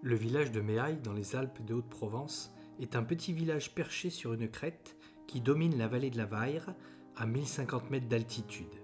Le village de Méaille, dans les Alpes de Haute-Provence, est un petit village perché sur une crête qui domine la vallée de la Vaire à 1050 mètres d'altitude.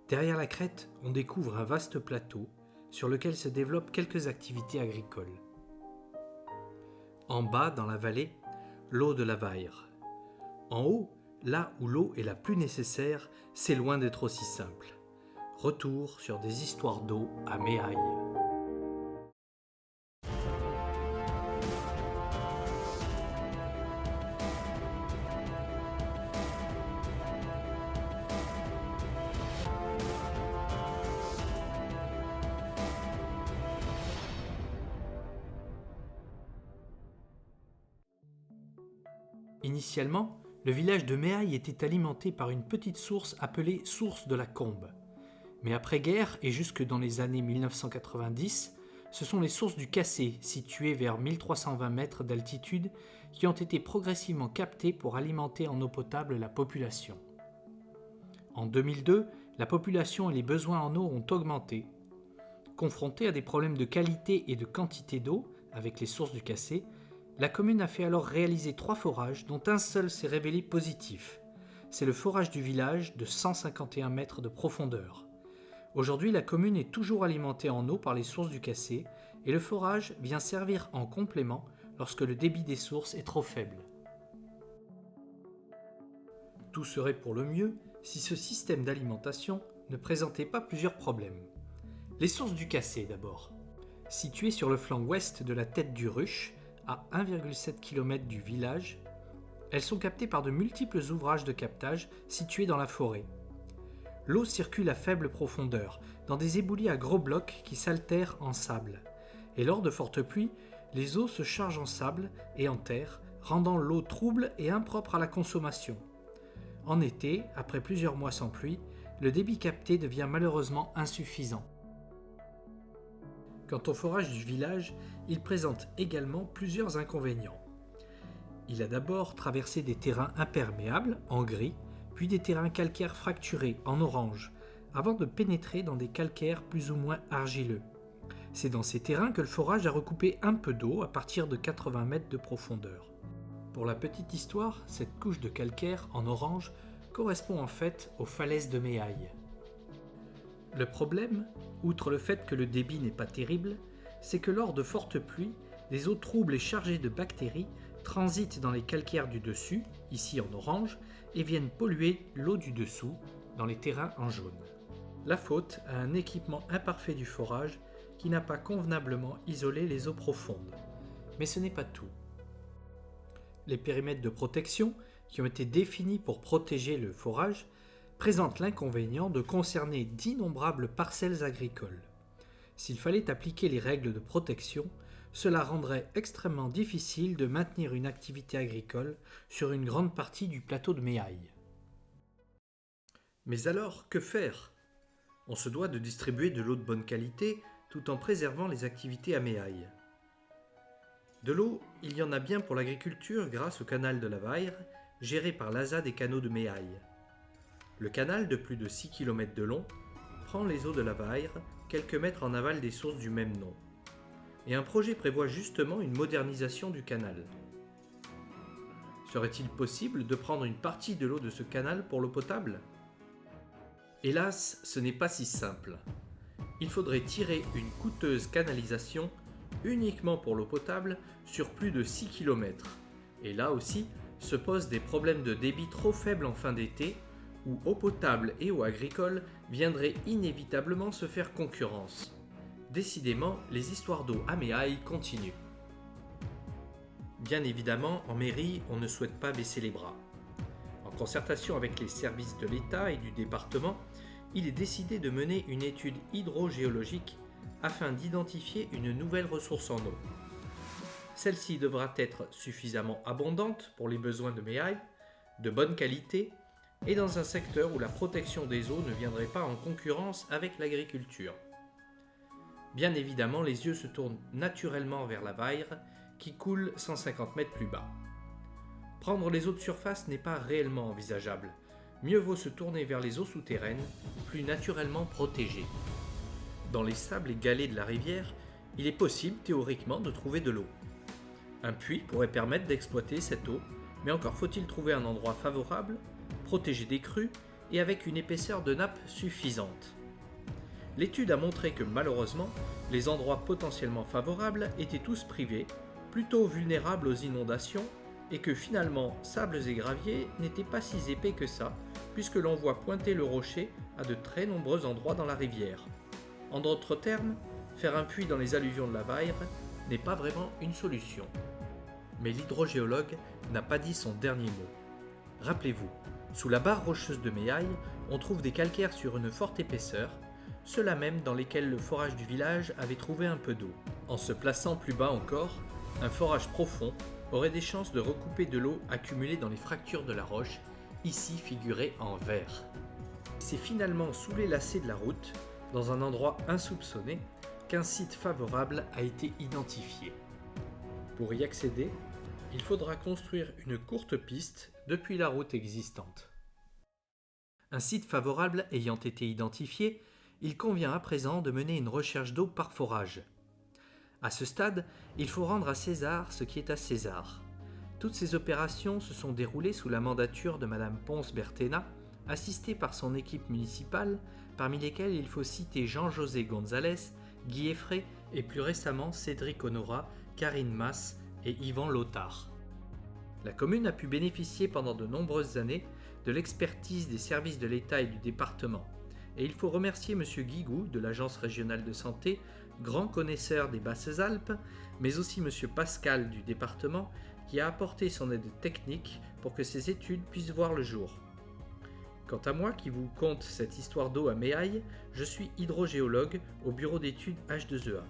Derrière la crête, on découvre un vaste plateau sur lequel se développent quelques activités agricoles. En bas, dans la vallée, l'eau de la Vaire. En haut, là où l'eau est la plus nécessaire, c'est loin d'être aussi simple. Retour sur des histoires d'eau à Méaille. Initialement, le village de Méaille était alimenté par une petite source appelée source de la Combe. Mais après-guerre et jusque dans les années 1990, ce sont les sources du Cassé, situées vers 1320 mètres d'altitude, qui ont été progressivement captées pour alimenter en eau potable la population. En 2002, la population et les besoins en eau ont augmenté. Confrontée à des problèmes de qualité et de quantité d'eau avec les sources du Cassé, la commune a fait alors réaliser 3 forages dont un seul s'est révélé positif. C'est le forage du village de 151 mètres de profondeur. Aujourd'hui, la commune est toujours alimentée en eau par les sources du Cassé et le forage vient servir en complément lorsque le débit des sources est trop faible. Tout serait pour le mieux si ce système d'alimentation ne présentait pas plusieurs problèmes. Les sources du Cassé d'abord. Situées sur le flanc ouest de la tête du Ruche, à 1,7 km du village, elles sont captées par de multiples ouvrages de captage situés dans la forêt. L'eau circule à faible profondeur, dans des éboulis à gros blocs qui s'altèrent en sable. Et lors de fortes pluies, les eaux se chargent en sable et en terre, rendant l'eau trouble et impropre à la consommation. En été, après plusieurs mois sans pluie, le débit capté devient malheureusement insuffisant. Quant au forage du village, il présente également plusieurs inconvénients. Il a d'abord traversé des terrains imperméables, en gris, puis des terrains calcaires fracturés, en orange, avant de pénétrer dans des calcaires plus ou moins argileux. C'est dans ces terrains que le forage a recoupé un peu d'eau à partir de 80 mètres de profondeur. Pour la petite histoire, cette couche de calcaire en orange correspond en fait aux falaises de Méaille. Le problème, outre le fait que le débit n'est pas terrible, c'est que lors de fortes pluies, des eaux troubles et chargées de bactéries transitent dans les calcaires du dessus, ici en orange, et viennent polluer l'eau du dessous, dans les terrains en jaune. La faute à un équipement imparfait du forage qui n'a pas convenablement isolé les eaux profondes. Mais ce n'est pas tout. Les périmètres de protection, qui ont été définis pour protéger le forage, présente l'inconvénient de concerner d'innombrables parcelles agricoles. S'il fallait appliquer les règles de protection, cela rendrait extrêmement difficile de maintenir une activité agricole sur une grande partie du plateau de Méaille. Mais alors, que faire ? On se doit de distribuer de l'eau de bonne qualité tout en préservant les activités à Méaille. De l'eau, il y en a bien pour l'agriculture grâce au canal de la Vaire, géré par l'ASA des canaux de Méaille. Le canal, de plus de 6 km de long, prend les eaux de la Vaire, quelques mètres en aval des sources du même nom. Et un projet prévoit justement une modernisation du canal. Serait-il possible de prendre une partie de l'eau de ce canal pour l'eau potable ? Hélas, ce n'est pas si simple. Il faudrait tirer une coûteuse canalisation uniquement pour l'eau potable sur plus de 6 km. Et là aussi, se posent des problèmes de débit trop faibles en fin d'été, où eau potable et eau agricole viendraient inévitablement se faire concurrence. Décidément, les histoires d'eau à Méaille continuent. Bien évidemment, en mairie, on ne souhaite pas baisser les bras. En concertation avec les services de l'État et du département, il est décidé de mener une étude hydrogéologique afin d'identifier une nouvelle ressource en eau. Celle-ci devra être suffisamment abondante pour les besoins de Méaille, de bonne qualité et dans un secteur où la protection des eaux ne viendrait pas en concurrence avec l'agriculture. Bien évidemment, les yeux se tournent naturellement vers la Vaire, qui coule 150 mètres plus bas. Prendre les eaux de surface n'est pas réellement envisageable. Mieux vaut se tourner vers les eaux souterraines, plus naturellement protégées. Dans les sables et galets de la rivière, il est possible théoriquement de trouver de l'eau. Un puits pourrait permettre d'exploiter cette eau, mais encore faut-il trouver un endroit favorable, protégé des crues et avec une épaisseur de nappe suffisante. L'étude a montré que malheureusement, les endroits potentiellement favorables étaient tous privés, plutôt vulnérables aux inondations, et que finalement sables et graviers n'étaient pas si épais que ça, puisque l'on voit pointer le rocher à de très nombreux endroits dans la rivière. En d'autres termes, faire un puits dans les alluvions de la Vayre n'est pas vraiment une solution. Mais l'hydrogéologue n'a pas dit son dernier mot. Rappelez-vous, sous la barre rocheuse de Méaille, on trouve des calcaires sur une forte épaisseur, ceux-là même dans lesquels le forage du village avait trouvé un peu d'eau. En se plaçant plus bas encore, un forage profond aurait des chances de recouper de l'eau accumulée dans les fractures de la roche, ici figurée en vert. C'est finalement sous les lacets de la route, dans un endroit insoupçonné, qu'un site favorable a été identifié. Pour y accéder, il faudra construire une courte piste depuis la route existante. Un site favorable ayant été identifié, il convient à présent de mener une recherche d'eau par forage. À ce stade, il faut rendre à César ce qui est à César. Toutes ces opérations se sont déroulées sous la mandature de Madame Ponce-Bertena, assistée par son équipe municipale, parmi lesquelles il faut citer Jean-José González, Guy Effray et plus récemment Cédric Honorat, Karine Masse et Yvan Lothar. La commune a pu bénéficier pendant de nombreuses années de l'expertise des services de l'État et du département. Et il faut remercier M. Guigou de l'Agence régionale de santé, grand connaisseur des Basses-Alpes, mais aussi M. Pascal du département, qui a apporté son aide technique pour que ces études puissent voir le jour. Quant à moi qui vous conte cette histoire d'eau à Méaille, je suis hydrogéologue au bureau d'études H2EA.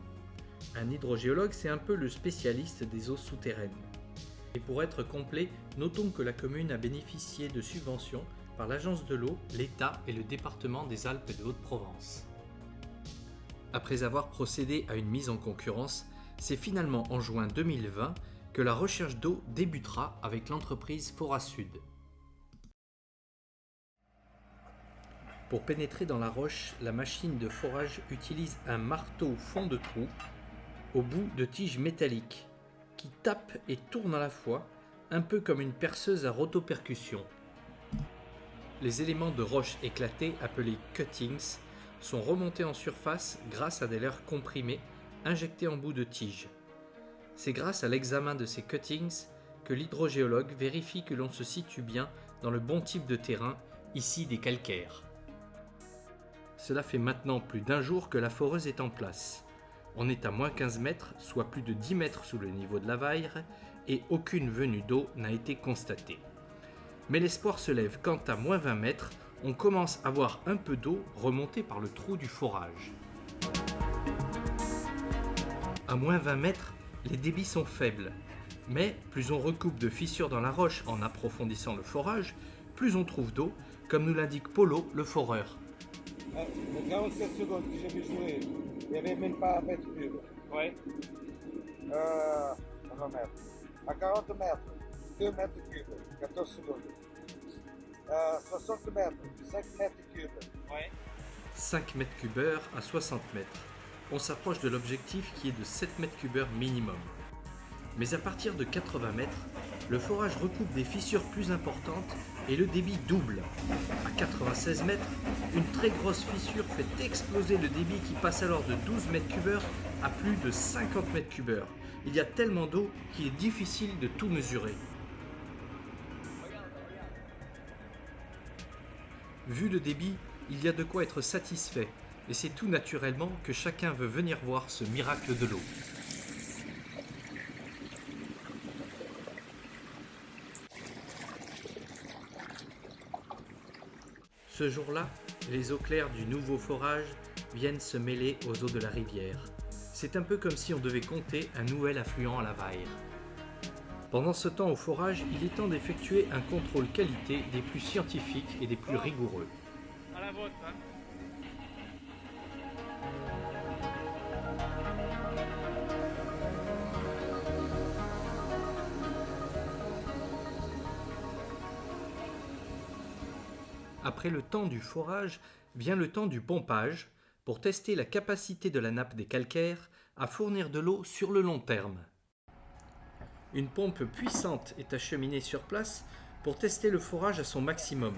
Un hydrogéologue, c'est un peu le spécialiste des eaux souterraines. Et pour être complet, notons que la commune a bénéficié de subventions par l'Agence de l'eau, l'État et le département des Alpes et de Haute-Provence. Après avoir procédé à une mise en concurrence, c'est finalement en juin 2020 que la recherche d'eau débutera avec l'entreprise Forasud. Pour pénétrer dans la roche, la machine de forage utilise un marteau fond de trou au bout de tiges métalliques qui tape et tourne à la fois, un peu comme une perceuse à rotopercussion. Les éléments de roche éclatés, appelés cuttings, sont remontés en surface grâce à des leurres comprimées injectées en bout de tige. C'est grâce à l'examen de ces cuttings que l'hydrogéologue vérifie que l'on se situe bien dans le bon type de terrain, ici des calcaires. Cela fait maintenant plus d'un jour que la foreuse est en place. On est à moins 15 mètres, soit plus de 10 mètres sous le niveau de la Vayre, et aucune venue d'eau n'a été constatée. Mais l'espoir se lève quand à moins 20 mètres, on commence à voir un peu d'eau remonter par le trou du forage. À moins 20 mètres, les débits sont faibles, mais plus on recoupe de fissures dans la roche en approfondissant le forage, plus on trouve d'eau, comme nous l'indique Polo, le foreur. Les 47 secondes que j'ai vu jouer, il n'y avait même pas un mètre cube. Ouais. On va mettre. À 40 mètres, 2 mètres cubes, 14 secondes. 60 mètres, 5 mètres cubes. Ouais. 5 mètres cubeurs à 60 mètres. On s'approche de l'objectif qui est de 7 mètres cubeurs minimum. Mais à partir de 80 mètres, le forage recoupe des fissures plus importantes et le débit double. À 96 mètres, une très grosse fissure fait exploser le débit qui passe alors de 12 mètres cubeurs à plus de 50 mètres cubeurs. Il y a tellement d'eau qu'il est difficile de tout mesurer. Vu le débit, il y a de quoi être satisfait, et c'est tout naturellement que chacun veut venir voir ce miracle de l'eau. Ce jour-là, les eaux claires du nouveau forage viennent se mêler aux eaux de la rivière. C'est un peu comme si on devait compter un nouvel affluent à la Vayre. Pendant ce temps au forage, il est temps d'effectuer un contrôle qualité des plus scientifiques et des plus rigoureux. À la vôtre, hein. Après le temps du forage, vient le temps du pompage pour tester la capacité de la nappe des calcaires à fournir de l'eau sur le long terme. Une pompe puissante est acheminée sur place pour tester le forage à son maximum.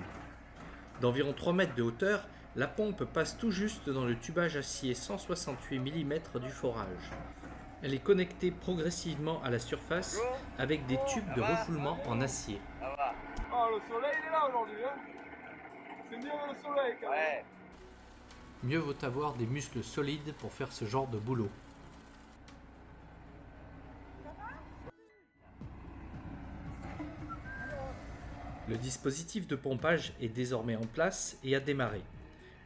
D'environ 3 mètres de hauteur, la pompe passe tout juste dans le tubage acier 168 mm du forage. Elle est connectée progressivement à la surface avec des tubes de refoulement en acier. Oh, le soleil il est là aujourd'hui, hein. C'est mieux que le soleil quand même. Ouais. Mieux vaut avoir des muscles solides pour faire ce genre de boulot. Le dispositif de pompage est désormais en place et a démarré.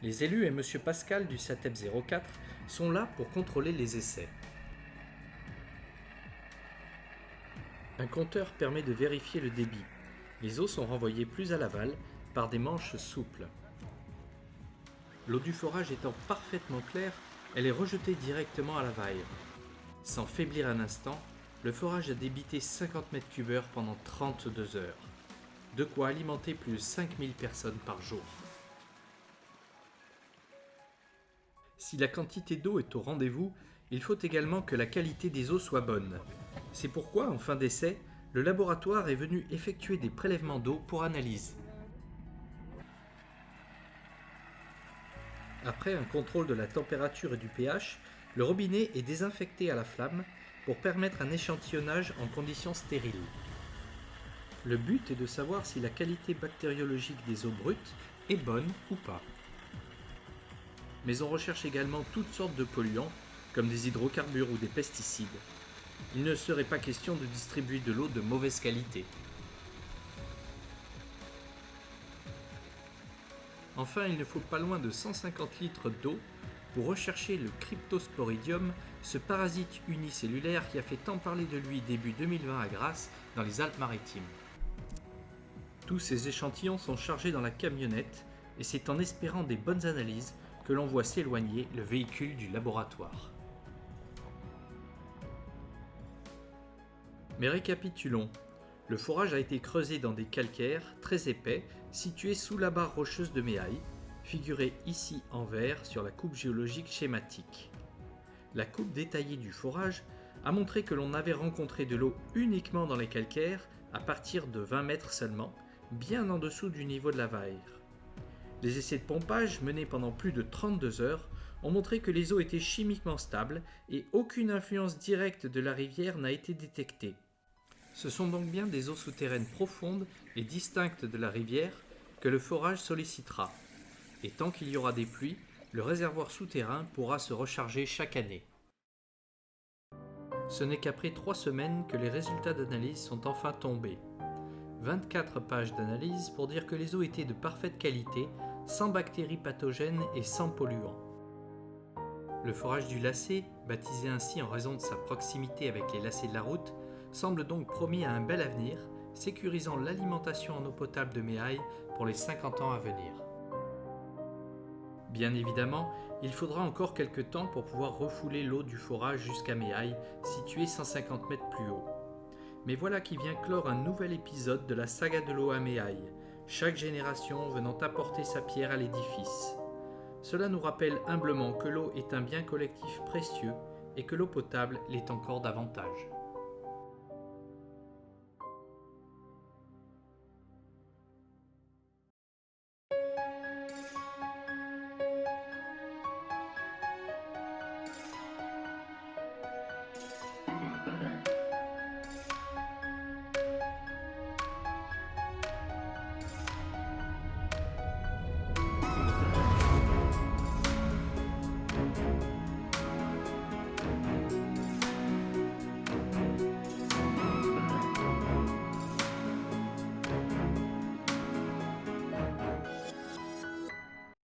Les élus et M. Pascal du SATEP 04 sont là pour contrôler les essais. Un compteur permet de vérifier le débit. Les eaux sont renvoyées plus à l'aval par des manches souples. L'eau du forage étant parfaitement claire, elle est rejetée directement à la vaille. Sans faiblir un instant, le forage a débité 50 m3 pendant 32 heures. De quoi alimenter plus de 5000 personnes par jour. Si la quantité d'eau est au rendez-vous, il faut également que la qualité des eaux soit bonne. C'est pourquoi, en fin d'essai, le laboratoire est venu effectuer des prélèvements d'eau pour analyse. Après un contrôle de la température et du pH, le robinet est désinfecté à la flamme pour permettre un échantillonnage en conditions stériles. Le but est de savoir si la qualité bactériologique des eaux brutes est bonne ou pas. Mais on recherche également toutes sortes de polluants, comme des hydrocarbures ou des pesticides. Il ne serait pas question de distribuer de l'eau de mauvaise qualité. Enfin, il ne faut pas loin de 150 litres d'eau pour rechercher le Cryptosporidium, ce parasite unicellulaire qui a fait tant parler de lui début 2020 à Grasse, dans les Alpes-Maritimes. Tous ces échantillons sont chargés dans la camionnette et c'est en espérant des bonnes analyses que l'on voit s'éloigner le véhicule du laboratoire. Mais récapitulons. Le forage a été creusé dans des calcaires très épais situés sous la barre rocheuse de Méailles, figurée ici en vert sur la coupe géologique schématique. La coupe détaillée du forage a montré que l'on avait rencontré de l'eau uniquement dans les calcaires à partir de 20 mètres seulement, bien en dessous du niveau de la Vaire. Les essais de pompage menés pendant plus de 32 heures ont montré que les eaux étaient chimiquement stables et aucune influence directe de la rivière n'a été détectée. Ce sont donc bien des eaux souterraines profondes et distinctes de la rivière que le forage sollicitera. Et tant qu'il y aura des pluies, le réservoir souterrain pourra se recharger chaque année. Ce n'est qu'après 3 semaines que les résultats d'analyse sont enfin tombés. 24 pages d'analyse pour dire que les eaux étaient de parfaite qualité, sans bactéries pathogènes et sans polluants. Le forage du Lacet, baptisé ainsi en raison de sa proximité avec les lacets de la route, semble donc promis à un bel avenir, sécurisant l'alimentation en eau potable de Méailles pour les 50 ans à venir. Bien évidemment, il faudra encore quelques temps pour pouvoir refouler l'eau du forage jusqu'à Méailles, située 150 mètres plus haut. Mais voilà qui vient clore un nouvel épisode de la saga de l'eau à Méailles, chaque génération venant apporter sa pierre à l'édifice. Cela nous rappelle humblement que l'eau est un bien collectif précieux et que l'eau potable l'est encore davantage.